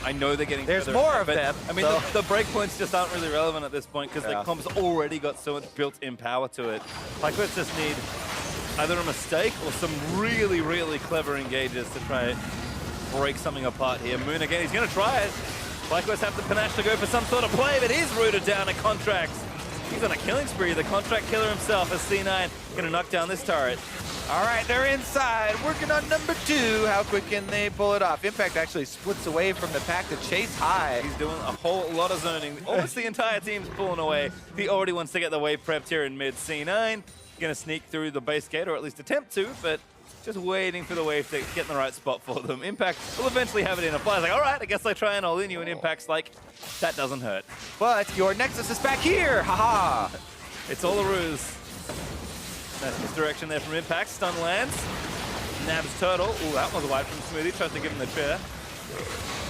I know they're getting There's further more ahead, of but, them. I mean, so. the breakpoints just aren't really relevant at this point because the comp's already got so much built-in power to it. FlyQuest just need either a mistake or some really, really clever engages to try and break something apart here. Moon again, he's going to try it. FlyQuest have the panache to go for some sort of play, but he's rooted down at Contracts. He's on a killing spree, the Contract killer himself as C9 going to knock down this turret. All right, they're inside, working on number 2. How quick can they pull it off? Impact actually splits away from the pack to chase high. He's doing a whole lot of zoning. Almost the entire team's pulling away. He already wants to get the wave prepped here in mid. C9 gonna sneak through the base gate, or at least attempt to, but just waiting for the wave to get in the right spot for them. Impact will eventually have it in a fly. Like, all right, I guess I try and all in you, and Impact's like, that doesn't hurt. But your Nexus is back here, haha. It's all a ruse. Nice misdirection there from Impact. Stun lands. Nabs Turtle. Ooh, that was wide from Smoothie. Tries to give him the chair.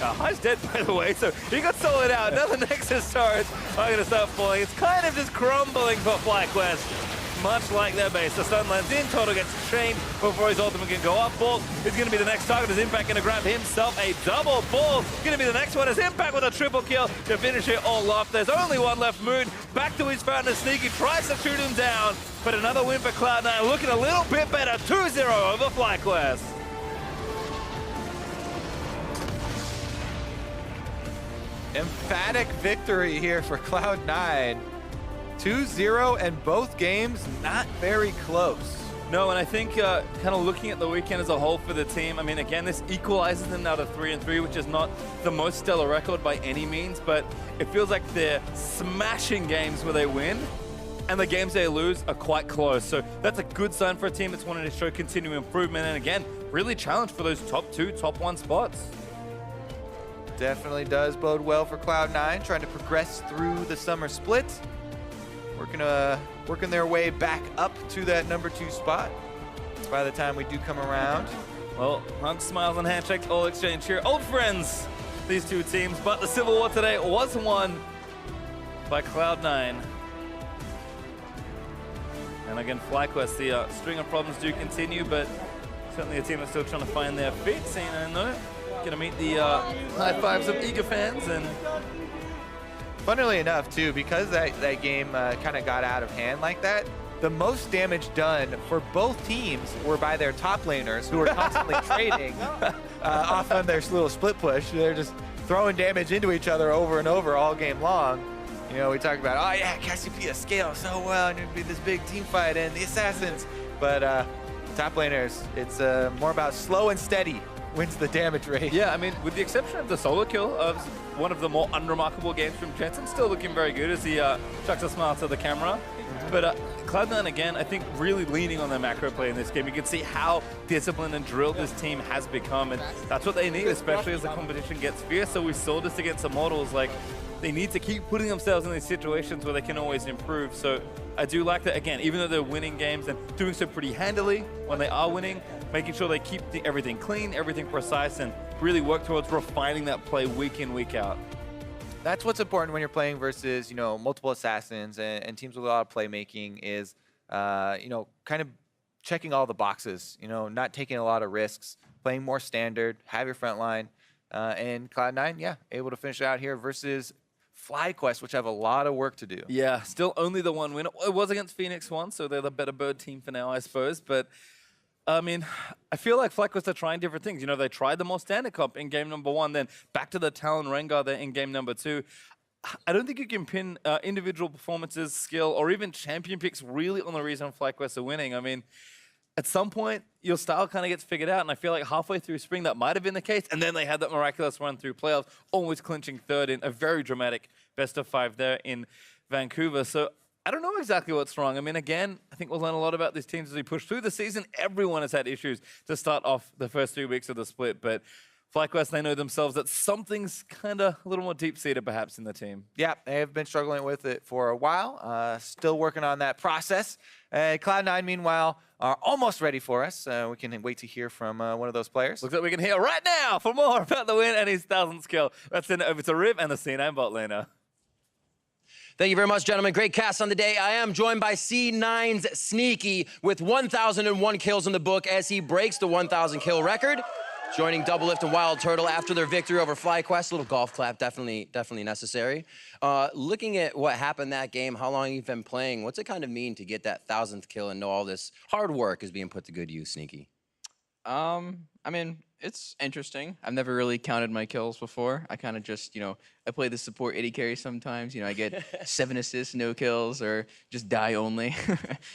High's dead, by the way, so he got solid out. Another Nexus turret are going to start falling. It's kind of just crumbling for FlyQuest. Much like their base. The stun lands in, Turtle gets chained before his ultimate can go up. Ball is going to be the next target as Impact going to grab himself a double. Ball going to be the next one as Impact with a triple kill to finish it all off. There's only one left. Moon back to his fountain. Sneaky tries to shoot him down, but another win for Cloud9, looking a little bit better. 2-0 over FlyQuest. Emphatic victory here for Cloud9. 2-0 and both games not very close. No, and I think kind of looking at the weekend as a whole for the team, I mean, again, this equalizes them now to 3-3, which is not the most stellar record by any means, but it feels like they're smashing games where they win, and the games they lose are quite close. So that's a good sign for a team that's wanting to show continued improvement, and again, really challenge for those top 2, top 1 spots. Definitely does bode well for Cloud9, trying to progress through the summer split. Working their way back up to that number 2 spot by the time we do come around. Well, hugs, smiles, and handshakes all exchanged here. Old friends, these two teams, but the Civil War today was won by Cloud9. And again, FlyQuest, the string of problems do continue, but certainly a team that's still trying to find their feet. C9 though, gonna meet the high fives of eager fans. And funnily enough, too, because that game kind of got out of hand like that, the most damage done for both teams were by their top laners, who were constantly trading off on their little split push. They're just throwing damage into each other over and over all game long. You know, we talk about, oh yeah, Cassiopeia scales so well, and it'd be this big team fight, and the assassins. But top laners, it's more about slow and steady wins the damage rate. Yeah, I mean, with the exception of the solo kill of one of the more unremarkable games from Jensen, still looking very good as he chucks a smile to the camera. But Cloud9, again, I think really leaning on their macro play in this game. You can see how disciplined and drilled this team has become, and that's what they need, especially as the competition gets fierce. So we saw this against Immortals, like, they need to keep putting themselves in these situations where they can always improve. So I do like that, again, even though they're winning games and doing so pretty handily when they are winning, making sure they keep everything clean, everything precise, and really work towards refining that play week in, week out. That's what's important when you're playing versus, you know, multiple assassins and teams with a lot of playmaking is, you know, kind of checking all the boxes, you know, not taking a lot of risks, playing more standard, have your front line, and Cloud9, yeah, able to finish it out here versus FlyQuest, which have a lot of work to do. Yeah, still only the one win. It was against Phoenix once, so they're the better bird team for now, I suppose. But, I mean, I feel like FlyQuest are trying different things. You know, they tried the more standard comp in game number 1, then back to the Talon Rengar there in game number 2. I don't think you can pin individual performances, skill, or even champion picks really on the reason FlyQuest are winning. I mean, at some point, your style kind of gets figured out, and I feel like halfway through spring that might have been the case, and then they had that miraculous run through playoffs, almost clinching third in a very dramatic best-of-5 there in Vancouver. So I don't know exactly what's wrong. I mean, again, I think we'll learn a lot about these teams as we push through the season. Everyone has had issues to start off the first 3 weeks of the split, but FlyQuest, they know themselves that something's kind of a little more deep-seated perhaps in the team. Yeah, they have been struggling with it for a while, still working on that process. Cloud9, meanwhile, are almost ready for us. We can wait to hear from one of those players. Looks like we can hear right now for more about the win and his 1000th kill. Let's send it over to Rib and the C9 bot laner. Thank you very much, gentlemen. Great cast on the day. I am joined by C9's Sneaky with 1,001 kills in the book as he breaks the 1,000 kill record. Joining Doublelift and Wild Turtle after their victory over FlyQuest. A little golf clap, definitely necessary. Looking at what happened that game, how long you've been playing, what's it kind of mean to get that 1,000th kill and know all this hard work is being put to good use, Sneaky? I mean, it's interesting. I've never really counted my kills before. I kind of just, you know, I play the support AD carry sometimes. You know, I get 7 assists, no kills, or just die only.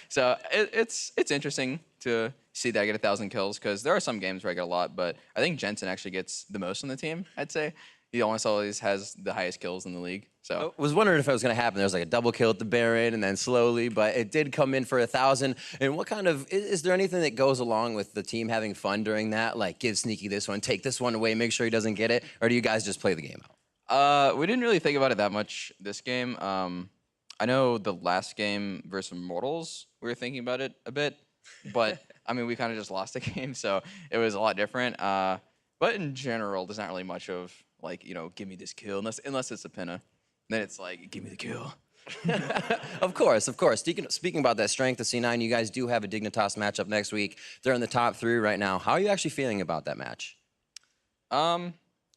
So it's interesting to see that I get 1,000 kills, because there are some games where I get a lot, but I think Jensen actually gets the most on the team, I'd say. He almost always has the highest kills in the league. So I was wondering if it was going to happen. There was like a double kill at the Baron and then slowly, but it did come in for 1,000. And what kind of, is there anything that goes along with the team having fun during that? Like give Sneaky this one, take this one away, make sure he doesn't get it? Or do you guys just play the game out? we didn't really think about it that much this game. I know the last game versus Immortals, we were thinking about it a bit, but I mean, we kind of just lost the game, so it was a lot different. But in general, there's not really much of like, you know, give me this kill, unless it's a pinna. Then it's like, give me the kill. Of course, of course. Speaking about that strength of C9, you guys do have a Dignitas matchup next week. They're in the top 3 right now. How are you actually feeling about that match?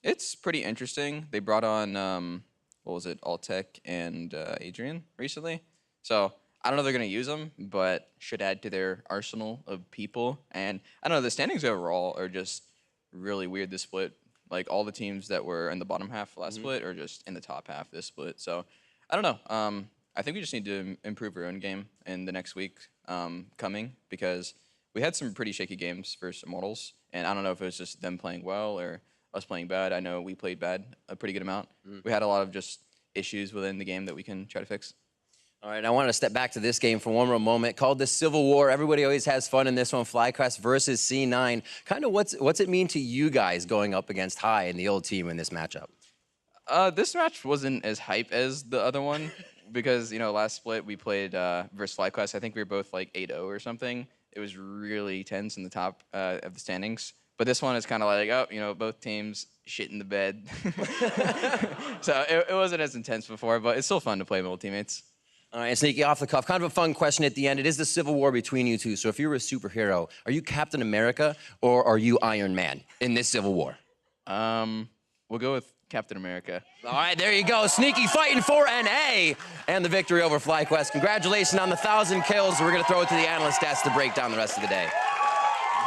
It's pretty interesting. They brought on, what was it, Altec and Adrian recently. So I don't know if they're going to use them, but should add to their arsenal of people. And I don't know, the standings overall are just really weird this split. Like all the teams that were in the bottom half last split are just in the top half this split. So I don't know. I think we just need to improve our own game in the next week coming, because we had some pretty shaky games versus Immortals. And I don't know if it was just them playing well or us playing bad. I know we played bad a pretty good amount. We had a lot of just issues within the game that we can try to fix. All right, I want to step back to this game for one more moment. Called the Civil War. Everybody always has fun in this one. FlyQuest versus C9. Kind of what's it mean to you guys going up against High and the old team in this matchup? This match wasn't as hype as the other one because, you know, last split we played versus FlyQuest. I think we were both like 8-0 or something. It was really tense in the top of the standings. But this one is kind of like, oh, you know, both teams shit in the bed. So it wasn't as intense before, but it's still fun to play with old teammates. All right, Sneaky, off the cuff, kind of a fun question at the end. It is the Civil War between you two. So if you were a superhero, are you Captain America or are you Iron Man in this Civil War? We'll go with Captain America. All right, there you go. Sneaky fighting for an A and the victory over FlyQuest. Congratulations on the 1,000 kills. We're going to throw it to the analyst desk to break down the rest of the day.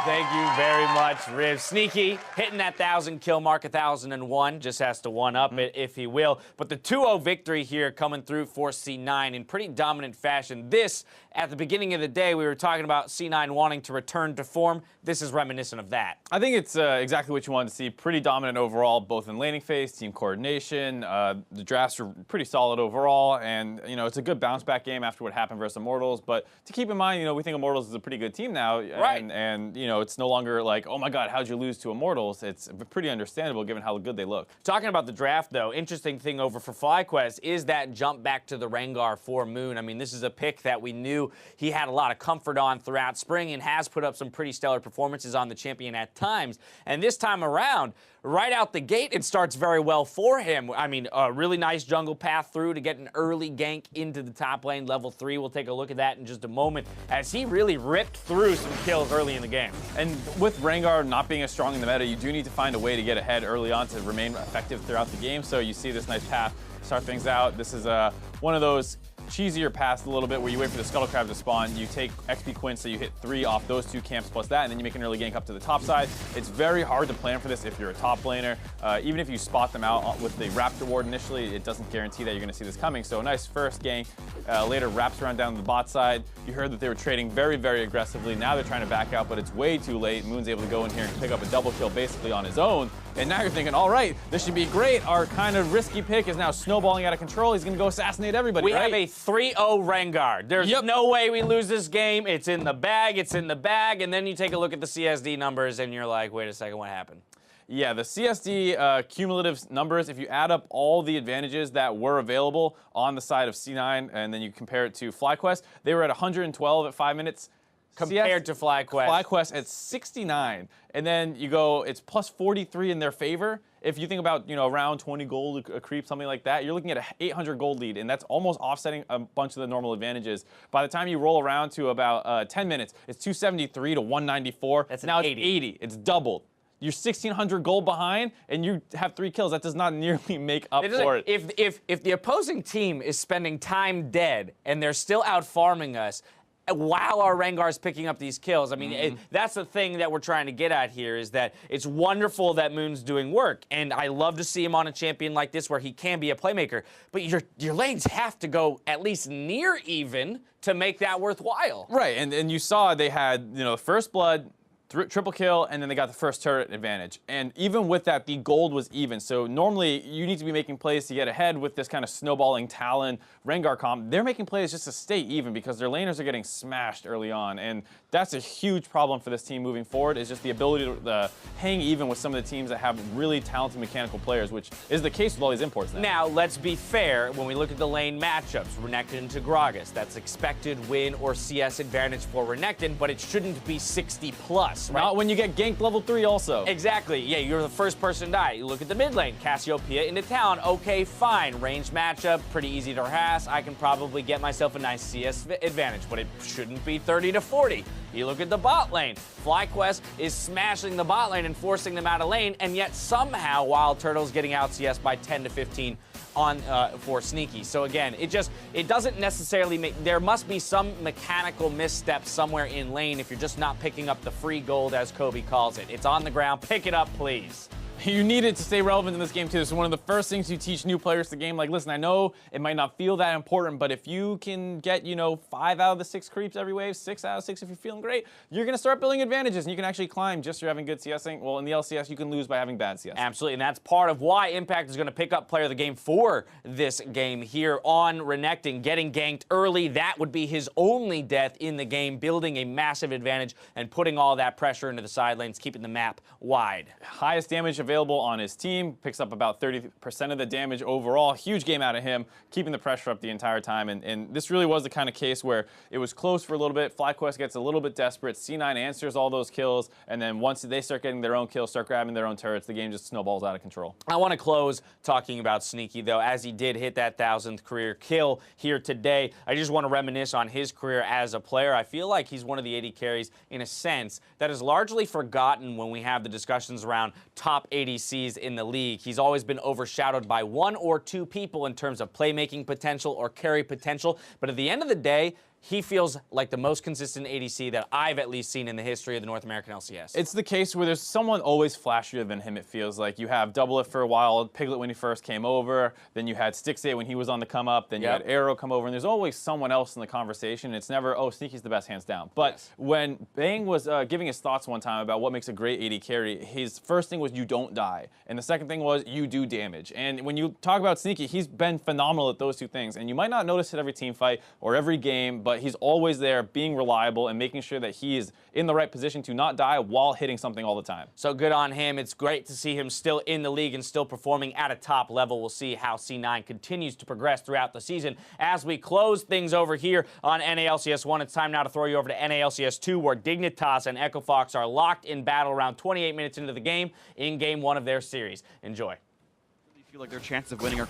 Thank you very much, Riv. Sneaky hitting that 1,000 kill mark, 1,001. Just has to one-up it if he will. But the 2-0 victory here coming through for C9 in pretty dominant fashion. This, at the beginning of the day, we were talking about C9 wanting to return to form. This is reminiscent of that. I think it's exactly what you wanted to see. Pretty dominant overall, both in laning phase, team coordination. The drafts were pretty solid overall, and you know it's a good bounce back game after what happened versus Immortals. But to keep in mind, you know we think Immortals is a pretty good team now, right? And you know it's no longer like, oh my God, how'd you lose to Immortals? It's pretty understandable given how good they look. Talking about the draft though, interesting thing over for FlyQuest is that jump back to the Rengar for Moon. I mean, this is a pick that we knew he had a lot of comfort on throughout spring and has put up some pretty stellar performances on the champion at times. And this time around, right out the gate, it starts very well for him. I mean, a really nice jungle path through to get an early gank into the top lane, level 3. We'll take a look at that in just a moment as he really ripped through some kills early in the game. And with Rengar not being as strong in the meta, you do need to find a way to get ahead early on to remain effective throughout the game. So you see this nice path, start things out. This is one of those cheesier paths a little bit where you wait for the Scuttle Crab to spawn, you take XP Quints, so you hit 3 off those 2 camps plus that, and then you make an early gank up to the top side. It's very hard to plan for this if you're a top laner. Even if you spot them out with the Raptor Ward initially, it doesn't guarantee that you're going to see this coming. So a nice first gank, later wraps around down the bot side. You heard that they were trading very, very aggressively. Now they're trying to back out, but it's way too late. Moon's able to go in here and pick up a double kill basically on his own. And now you're thinking, all right, this should be great. Our kind of risky pick is now snowballing out of control. He's going to go assassinate everybody, We right? have a 3-0 Rengar. There's no way we lose this game. It's in the bag. It's in the bag. And then you take a look at the CSD numbers, and you're like, wait a second, what happened? Yeah, the CSD cumulative numbers, if you add up all the advantages that were available on the side of C9, and then you compare it to FlyQuest, they were at 112 at 5 minutes. Compared to FlyQuest. FlyQuest at 69. And then you go, it's plus 43 in their favor. If you think about, you know, around 20 gold a creep, something like that, you're looking at an 800 gold lead, and that's almost offsetting a bunch of the normal advantages. By the time you roll around to about 10 minutes, it's 273 to 194. That's now an it's 80. It's doubled. You're 1,600 gold behind, and you have 3 kills. That does not nearly make up for it. If the opposing team is spending time dead and they're still out farming us, while our Rengar's picking up these kills. I mean, that's the thing that we're trying to get at here, is that it's wonderful that Moon's doing work, and I love to see him on a champion like this where he can be a playmaker, but your lanes have to go at least near even to make that worthwhile. Right, and you saw they had, you know, first blood, triple kill, and then they got the first turret advantage. And even with that, the gold was even. So normally, you need to be making plays to get ahead with this kind of snowballing Talon Rengar comp. They're making plays just to stay even because their laners are getting smashed early on. And that's a huge problem for this team moving forward, is just the ability to hang even with some of the teams that have really talented mechanical players, which is the case with all these imports now. Now, let's be fair. When we look at the lane matchups, Renekton into Gragas, that's expected win or CS advantage for Renekton, but it shouldn't be 60 plus. Right? Not when you get ganked level 3 also. Exactly. Yeah, you're the first person to die. You look at the mid lane, Cassiopeia into town. Okay, fine. Range matchup, pretty easy to harass. I can probably get myself a nice CS advantage, but it shouldn't be 30 to 40. You look at the bot lane. FlyQuest is smashing the bot lane and forcing them out of lane, and yet somehow Wild Turtle's getting out CS by 10 to 15 on for Sneaky. So again, it doesn't necessarily make, there must be some mechanical misstep somewhere in lane if you're just not picking up the free gold, as Kobe calls it. It's on the ground. Pick it up, please. You need it to stay relevant in this game too. This is one of the first things you teach new players the game. Like, listen, I know it might not feel that important, but if you can get, you know, 5 out of the 6 creeps every wave, 6 out of 6 if you're feeling great, you're gonna start building advantages, and you can actually climb just for having good CSing. Well, in the LCS, you can lose by having bad CS. Absolutely, and that's part of why Impact is gonna pick up player of the game for this game here on Renekton. Getting ganked early, that would be his only death in the game, building a massive advantage and putting all that pressure into the side lanes, keeping the map wide. Highest damage available on his team, picks up about 30% of the damage overall. Huge game out of him, keeping the pressure up the entire time. And this really was the kind of case where it was close for a little bit. FlyQuest gets a little bit desperate. C9 answers all those kills. And then once they start getting their own kills, start grabbing their own turrets, the game just snowballs out of control. I want to close talking about Sneaky, though, as he did hit that 1,000th career kill here today. I just want to reminisce on his career as a player. I feel like he's one of the AD carries, in a sense, that is largely forgotten when we have the discussions around top ADCs in the league. He's always been overshadowed by 1 or 2 people in terms of playmaking potential or carry potential, but at the end of the day, he feels like the most consistent ADC that I've at least seen in the history of the North American LCS. It's the case where there's someone always flashier than him, it feels like. You have Doublelift for a while, Piglet when he first came over, then you had Stixay when he was on the come up, then you had Arrow come over, and there's always someone else in the conversation. It's never, oh, Sneaky's the best, hands down. But when Bang was giving his thoughts one time about what makes a great AD carry, his first thing was you don't die, and the second thing was you do damage. And when you talk about Sneaky, he's been phenomenal at those 2 things, and you might not notice it every team fight or every game, but he's always there, being reliable and making sure that he is in the right position to not die while hitting something all the time. So good on him. It's great to see him still in the league and still performing at a top level. We'll see how C9 continues to progress throughout the season. As we close things over here on NALCS 1, it's time now to throw you over to NALCS 2, where Dignitas and Echo Fox are locked in battle around 28 minutes into the game in Game 1 of their series. Enjoy. I feel like their chances of winning are